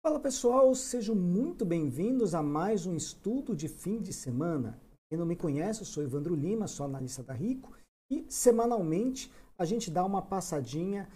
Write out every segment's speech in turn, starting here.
Fala pessoal, sejam muito bem-vindos a mais um estudo de fim de semana. Quem não me conhece, eu sou Evandro Lima, sou analista da Rico e semanalmente a gente dá uma passadinha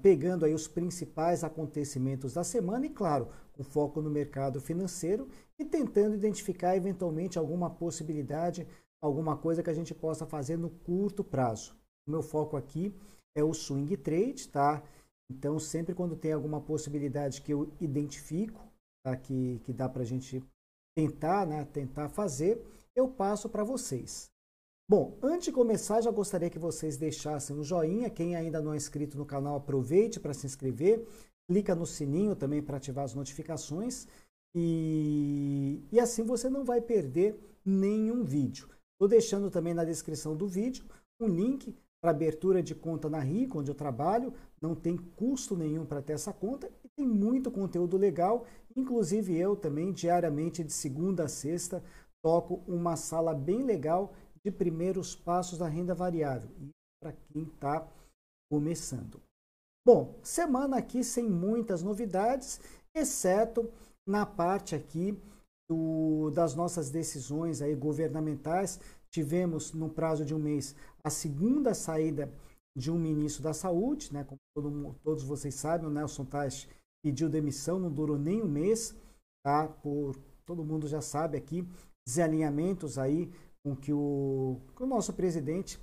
pegando aí os principais acontecimentos da semana e, claro, com foco no mercado financeiro e tentando identificar eventualmente alguma possibilidade, alguma coisa que a gente possa fazer no curto prazo. O meu foco aqui é o swing trade, tá? Então, sempre quando tem alguma possibilidade que eu identifico, tá, que dá para a gente tentar fazer, eu passo para vocês. Bom, antes de começar, já gostaria que vocês deixassem um joinha. Quem ainda não é inscrito no canal, aproveite para se inscrever. Clica no sininho também para ativar as notificações. E assim você não vai perder nenhum vídeo. Estou deixando também na descrição do vídeo um link para abertura de conta na Rico, onde eu trabalho. Não tem custo nenhum para ter essa conta e tem muito conteúdo legal. Inclusive eu também, diariamente, de segunda a sexta, toco uma sala bem legal de primeiros passos da renda variável. E para quem está começando. Bom, semana aqui sem muitas novidades, exceto na parte aqui das nossas decisões aí governamentais. Tivemos, no prazo de um mês, a segunda saída de um ministro da Saúde, né? Como todos vocês sabem, o Nelson Teich pediu demissão, não durou nem um mês, tá? Todo mundo já sabe aqui, desalinhamentos aí com que o nosso presidente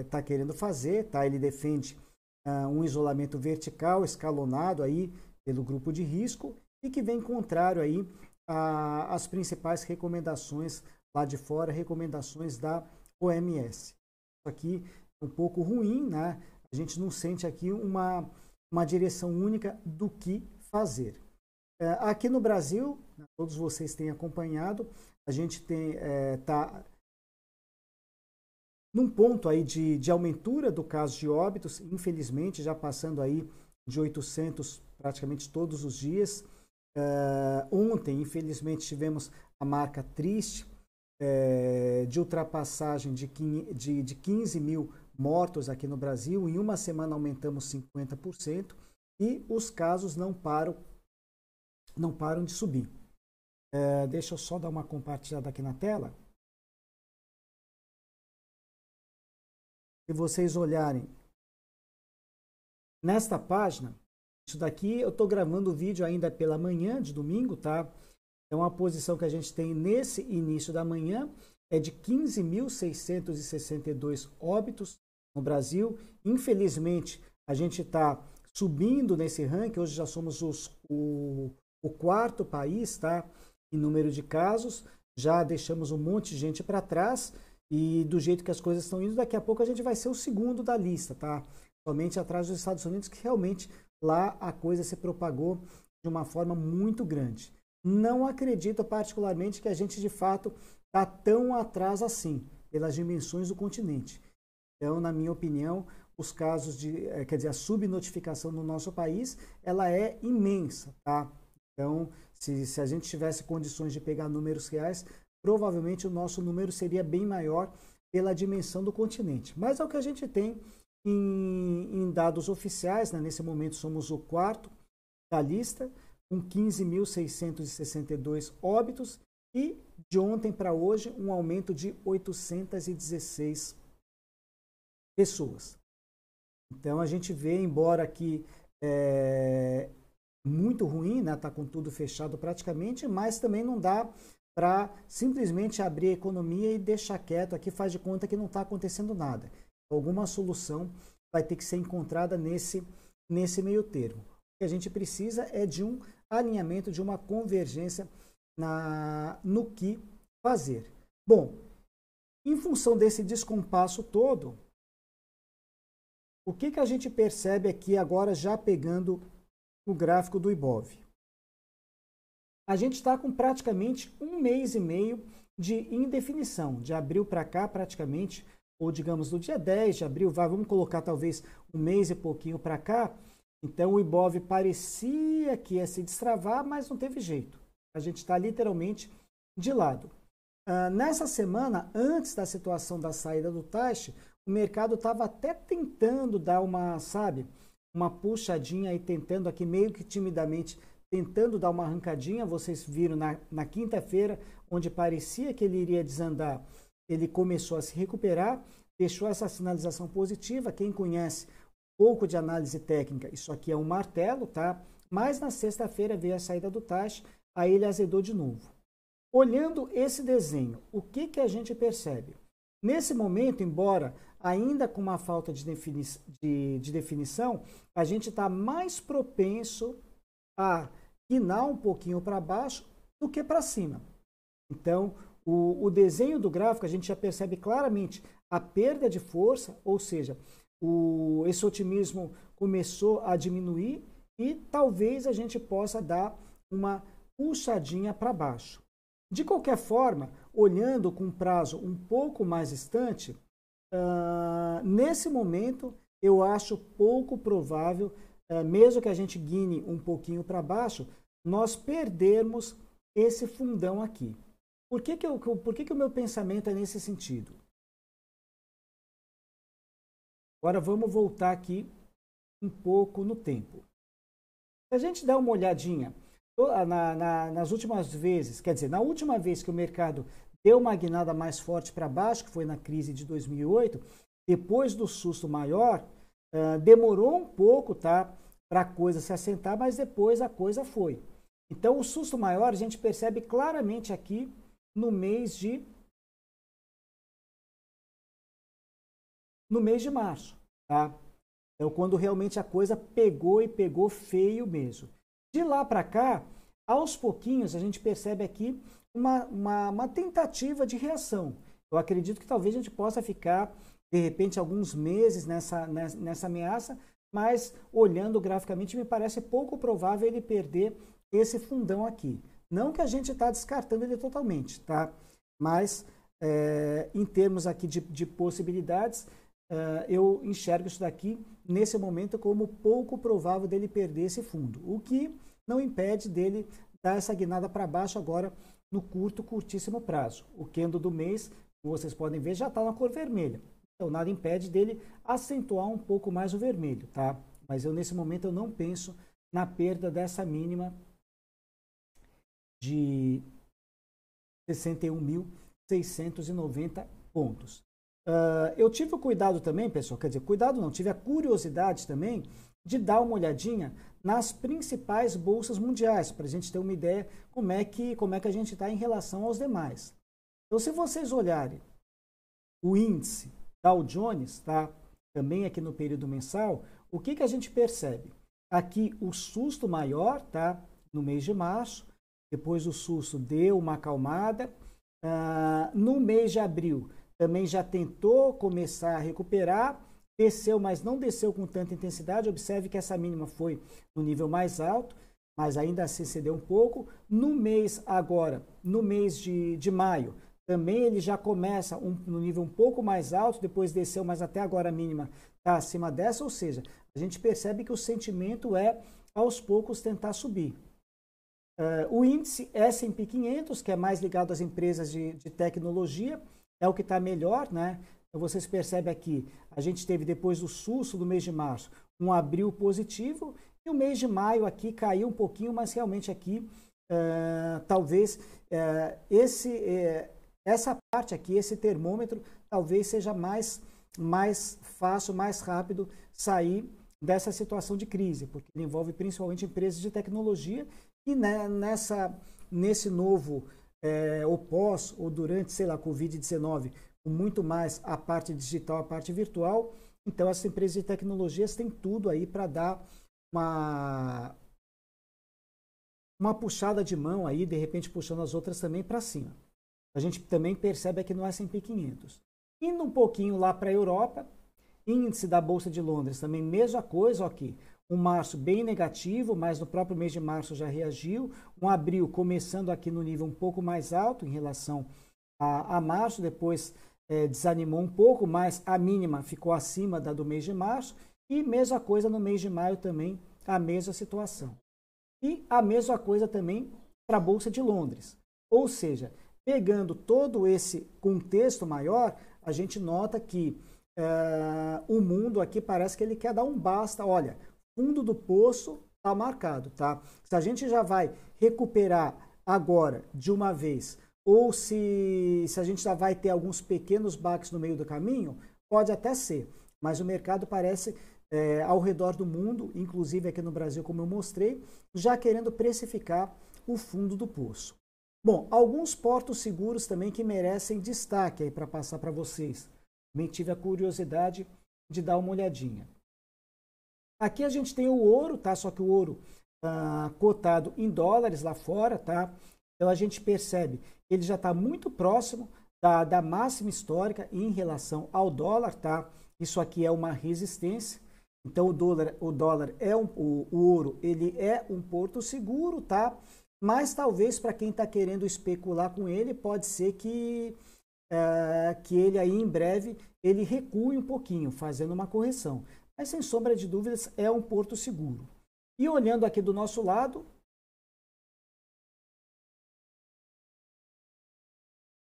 está querendo fazer, tá? Ele defende um isolamento vertical, escalonado aí pelo grupo de risco e que vem contrário aí às principais recomendações lá de fora, recomendações da OMS. Isso aqui é um pouco ruim, né? A gente não sente aqui uma direção única do que fazer. Aqui no Brasil, todos vocês têm acompanhado, a gente está num ponto aí de aumentura do caso de óbitos, infelizmente já passando aí de 800 praticamente todos os dias. Ontem, infelizmente, tivemos a marca triste de ultrapassagem de 15 mil mortos aqui no Brasil. Em uma semana aumentamos 50% e os casos não param de subir. Deixa eu só dar uma compartilhada aqui na tela. Se vocês olharem nesta página, isso daqui eu estou gravando o vídeo ainda pela manhã de domingo, tá? Então a posição que a gente tem nesse início da manhã é de 15.662 óbitos no Brasil. Infelizmente, a gente está subindo nesse ranking, hoje já somos o quarto país, tá? Em número de casos, já deixamos um monte de gente para trás e do jeito que as coisas estão indo, daqui a pouco a gente vai ser o segundo da lista, tá? Somente atrás dos Estados Unidos, que realmente lá a coisa se propagou de uma forma muito grande. Não acredito particularmente que a gente de fato está tão atrás assim, pelas dimensões do continente. Então, na minha opinião, os casos a subnotificação no nosso país, ela é imensa, tá? Então, se a gente tivesse condições de pegar números reais, provavelmente o nosso número seria bem maior pela dimensão do continente. Mas é o que a gente tem em dados oficiais, né? Nesse momento somos o quarto da lista, com 15.662 óbitos e de ontem para hoje um aumento de 816 pessoas. Então a gente vê, embora aqui muito ruim, né? Tá com tudo fechado praticamente, mas também não dá para simplesmente abrir a economia e deixar quieto aqui, faz de conta que não está acontecendo nada. Alguma solução vai ter que ser encontrada nesse meio termo. O que a gente precisa é de um alinhamento, de uma convergência no que fazer. Bom, em função desse descompasso todo, o que a gente percebe aqui agora, já pegando o gráfico do Ibov? A gente está com praticamente um mês e meio de indefinição, de abril para cá praticamente, ou digamos do dia 10 de abril, vamos colocar talvez um mês e pouquinho para cá. Então o Ibov parecia que ia se destravar, mas não teve jeito. A gente está literalmente de lado. Nessa semana, antes da situação da saída do Teich, o mercado estava até tentando dar uma puxadinha aí, tentando aqui meio que timidamente tentando dar uma arrancadinha. Vocês viram na quinta-feira, onde parecia que ele iria desandar, ele começou a se recuperar, deixou essa sinalização positiva. Quem conhece um pouco de análise técnica, isso aqui é um martelo, tá? Mas na sexta-feira veio a saída do TASH, aí ele azedou de novo. Olhando esse desenho, o que a gente percebe? Nesse momento, embora ainda com uma falta de definição, a gente está mais propenso a guinar um pouquinho para baixo do que para cima. Então, o desenho do gráfico, a gente já percebe claramente a perda de força, ou seja, esse otimismo começou a diminuir e talvez a gente possa dar uma puxadinha para baixo. De qualquer forma, olhando com um prazo um pouco mais distante, nesse momento eu acho pouco provável, mesmo que a gente guine um pouquinho para baixo, nós perdermos esse fundão aqui. Por que o meu pensamento é nesse sentido? Agora vamos voltar aqui um pouco no tempo. Se a gente dá uma olhadinha nas últimas vezes, quer dizer, na última vez que o mercado deu uma guinada mais forte para baixo, que foi na crise de 2008, depois do susto maior, demorou um pouco, tá, para a coisa se assentar, mas depois a coisa foi. Então, o susto maior a gente percebe claramente aqui no mês de março, tá? Então, quando realmente a coisa pegou e pegou feio mesmo. De lá para cá, aos pouquinhos, a gente percebe aqui uma tentativa de reação. Eu acredito que talvez a gente possa ficar, de repente, alguns meses nessa ameaça, mas olhando graficamente, me parece pouco provável ele perder esse fundão aqui. Não que a gente está descartando ele totalmente, tá? Mas, em termos aqui de possibilidades, eu enxergo isso daqui, nesse momento, como pouco provável dele perder esse fundo. O que não impede dele dar essa guinada para baixo agora no curtíssimo prazo. O candle do mês, como vocês podem ver, já está na cor vermelha. Então, nada impede dele acentuar um pouco mais o vermelho, tá? Mas eu, nesse momento, eu não penso na perda dessa mínima de 61.690 pontos. Eu tive o cuidado também, pessoal, quer dizer, cuidado não, tive a curiosidade também de dar uma olhadinha nas principais bolsas mundiais, para a gente ter uma ideia como é que a gente está em relação aos demais. Então, se vocês olharem o índice Dow Jones, tá? Também aqui no período mensal, o que a gente percebe? Aqui o susto maior, tá? No mês de março, depois o susto deu uma acalmada. No mês de abril, também já tentou começar a recuperar, desceu, mas não desceu com tanta intensidade. Observe que essa mínima foi no nível mais alto, mas ainda assim cedeu um pouco. No mês agora, no mês de maio, também ele já começa no nível um pouco mais alto, depois desceu, mas até agora a mínima está acima dessa, ou seja, a gente percebe que o sentimento é, aos poucos, tentar subir. O índice S&P 500, que é mais ligado às empresas de tecnologia, é o que está melhor, né? Então, vocês percebem aqui, a gente teve, depois do susto do mês de março, um abril positivo, e o mês de maio aqui caiu um pouquinho, mas realmente aqui, talvez, essa parte aqui, esse termômetro, talvez seja mais fácil, mais rápido sair dessa situação de crise, porque ele envolve principalmente empresas de tecnologia, e nesse novo, ou pós, ou durante, sei lá, Covid-19, muito mais a parte digital, a parte virtual. Então, essas empresas de tecnologias têm tudo aí para dar uma puxada de mão aí, de repente puxando as outras também para cima. A gente também percebe aqui no S&P 500. Indo um pouquinho lá para a Europa, índice da Bolsa de Londres também mesma coisa, aqui. Um março bem negativo, mas no próprio mês de março já reagiu. Um abril começando aqui no nível um pouco mais alto em relação a março, depois desanimou um pouco, mas a mínima ficou acima da do mês de março. E mesma coisa no mês de maio também, a mesma situação. E a mesma coisa também para a Bolsa de Londres. Ou seja, pegando todo esse contexto maior, a gente nota que o mundo aqui parece que ele quer dar um basta. Olha, fundo do poço está marcado, tá? Se a gente já vai recuperar agora, de uma vez, ou se a gente já vai ter alguns pequenos baques no meio do caminho, pode até ser, mas o mercado parece, ao redor do mundo, inclusive aqui no Brasil, como eu mostrei, já querendo precificar o fundo do poço. Bom, alguns portos seguros também que merecem destaque aí para passar para vocês. Também tive a curiosidade de dar uma olhadinha. Aqui a gente tem o ouro, tá? Só que o ouro cotado em dólares lá fora, tá? Então a gente percebe que ele já está muito próximo da máxima histórica em relação ao dólar, tá? Isso aqui é uma resistência. Então o dólar é o ouro, ele é um porto seguro, tá? Mas talvez para quem está querendo especular com ele, pode ser que ele aí em breve ele recue um pouquinho, fazendo uma correção. Mas sem sombra de dúvidas é um porto seguro. E olhando aqui do nosso lado,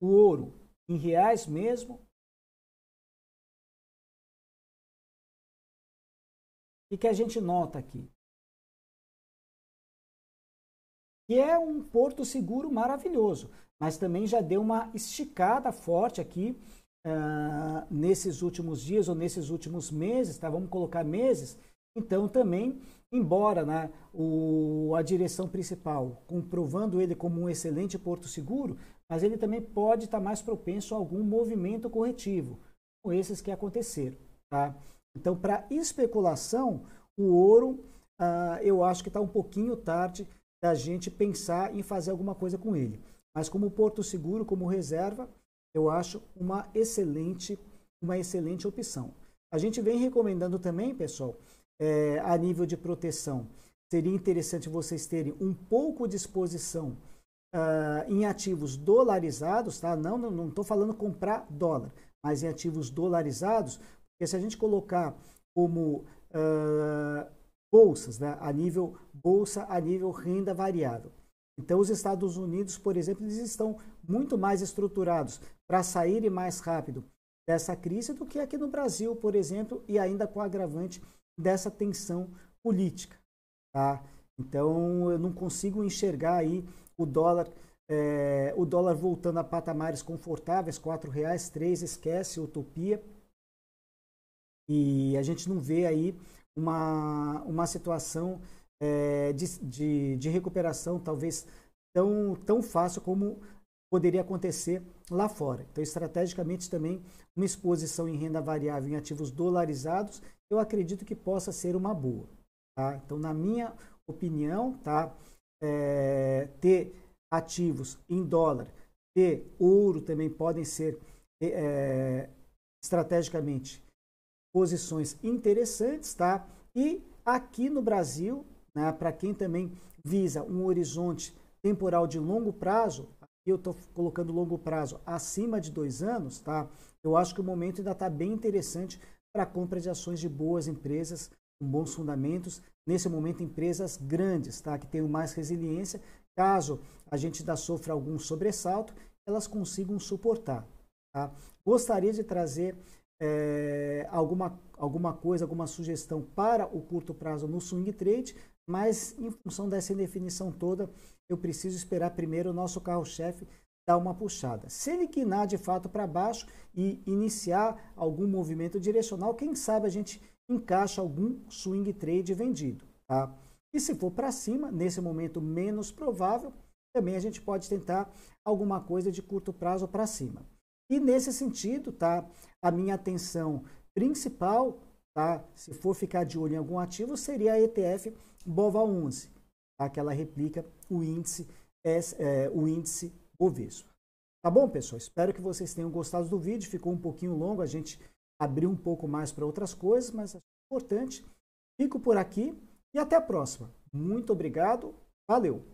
o ouro em reais mesmo. O que a gente nota aqui? Que é um porto seguro maravilhoso, mas também já deu uma esticada forte aqui nesses últimos dias ou nesses últimos meses, tá? Vamos colocar meses. Então também, embora, né, a direção principal comprovando ele como um excelente porto seguro, mas ele também pode estar mais propenso a algum movimento corretivo, como esses que aconteceram, tá? Então, para especulação, o ouro, eu acho que está um pouquinho tarde da gente pensar em fazer alguma coisa com ele. Mas como porto seguro, como reserva, eu acho uma excelente opção. A gente vem recomendando também, pessoal, a nível de proteção, seria interessante vocês terem um pouco de exposição em ativos dolarizados, tá? Não estou falando comprar dólar, mas em ativos dolarizados, porque se a gente colocar como bolsas, né? Bolsa a nível renda variável. Então, os Estados Unidos, por exemplo, eles estão muito mais estruturados para saírem mais rápido dessa crise do que aqui no Brasil, por exemplo, e ainda com o agravante dessa tensão política, tá? Então, eu não consigo enxergar aí o dólar voltando a patamares confortáveis, R$4, R$3, esquece, utopia. E a gente não vê aí uma situação de recuperação talvez tão fácil como poderia acontecer lá fora. Então, estrategicamente também, uma exposição em renda variável em ativos dolarizados, eu acredito que possa ser uma boa. Tá? Então, na minha opinião, tá? Ter ativos em dólar, ter ouro também podem ser estrategicamente posições interessantes, tá? E aqui no Brasil, né, para quem também visa um horizonte temporal de longo prazo, aqui eu estou colocando longo prazo acima de 2 anos, tá? Eu acho que o momento ainda está bem interessante para a compra de ações de boas empresas, com bons fundamentos, nesse momento empresas grandes, tá? Que tenham mais resiliência, caso a gente ainda sofra algum sobressalto, elas consigam suportar, tá? Gostaria de trazer alguma coisa, alguma sugestão para o curto prazo no swing trade, mas em função dessa indefinição toda, eu preciso esperar primeiro o nosso carro-chefe dar uma puxada. Se ele quinar de fato para baixo e iniciar algum movimento direcional, quem sabe a gente encaixa algum swing trade vendido, tá? E se for para cima, nesse momento menos provável, também a gente pode tentar alguma coisa de curto prazo para cima. E nesse sentido, tá, a minha atenção principal, tá, se for ficar de olho em algum ativo, seria a ETF BOVA11, tá, que ela replica o índice Bovespa. Tá bom, pessoal? Espero que vocês tenham gostado do vídeo. Ficou um pouquinho longo, a gente abriu um pouco mais para outras coisas, mas é importante. Fico por aqui e até a próxima. Muito obrigado. Valeu!